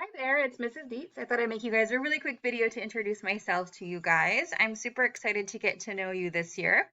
Hi there, it's Mrs. Dietz. I thought I'd make you guys a really quick video to introduce myself to you guys. I'm super excited to get to know you this year.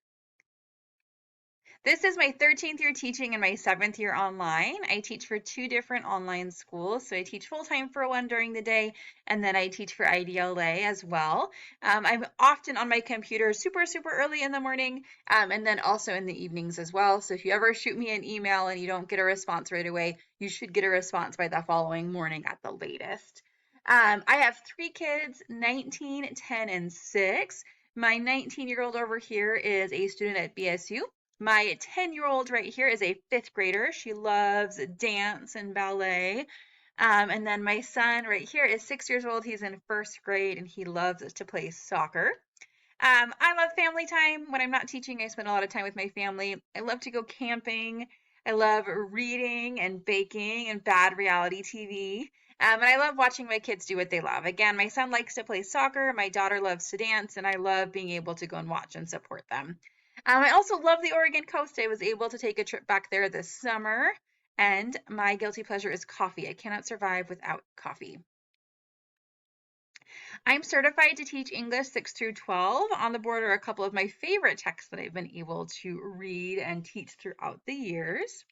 This is my 13th year teaching and my 7th year online. I teach for 2 different online schools. So I teach full-time for one during the day, and then I teach for IDLA as well. I'm often on my computer super early in the morning, and then also in the evenings as well. So if you ever shoot me an email and you don't get a response right away, you should get a response by the following morning at the latest. I have 3 kids, 19, 10, and 6. My 19-year-old over here is a student at BSU. My 10-year-old right here is a 5th grader. She loves dance and ballet. And then my son right here is 6 years old. He's in 1st grade and he loves to play soccer. I love family time. When I'm not teaching, I spend a lot of time with my family. I love to go camping. I love reading and baking and bad reality TV. And I love watching my kids do what they love. Again, my son likes to play soccer. My daughter loves to dance, and I love being able to go and watch and support them. I also love the Oregon coast. I was able to take a trip back there this summer, and my guilty pleasure is coffee. I cannot survive without coffee. I'm certified to teach English 6 through 12. On the board are a couple of my favorite texts that I've been able to read and teach throughout the years.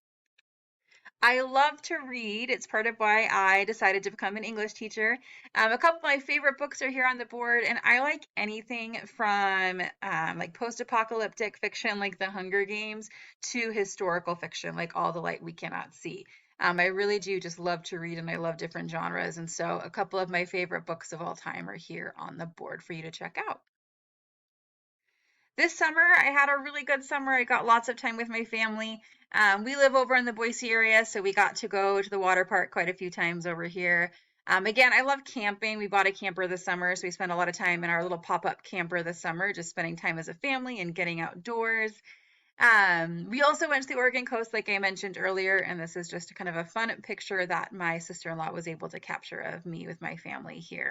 I love to read. It's part of why I decided to become an English teacher. A couple of my favorite books are here on the board, and I like anything from like post-apocalyptic fiction like The Hunger Games to historical fiction like All the Light We Cannot See. I really do just love to read, and I love different genres, and so a couple of my favorite books of all time are here on the board for you to check out. This summer, I had a really good summer. I got lots of time with my family. We live over in the Boise area, so we got to go to the water park quite a few times over here. Again, I love camping. We bought a camper this summer, so we spent a lot of time in our little pop-up camper this summer, just spending time as a family and getting outdoors. We also went to the Oregon coast, like I mentioned earlier, and this is just kind of a fun picture that my sister-in-law was able to capture of me with my family here.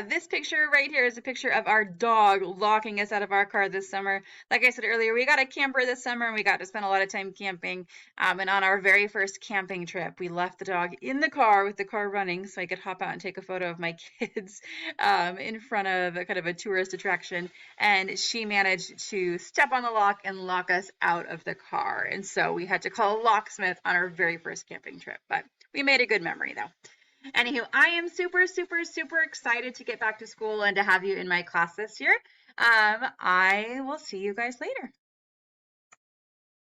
This picture right here is a picture of our dog locking us out of our car this summer. Like I said earlier, we got a camper this summer and we got to spend a lot of time camping. And on our very first camping trip, we left the dog in the car with the car running so I could hop out and take a photo of my kids in front of a kind of a tourist attraction. And she managed to step on the lock and lock us out of the car. And so we had to call a locksmith on our very first camping trip. But we made a good memory though. Anywho, I am super excited to get back to school and to have you in my class this year. I will see you guys later.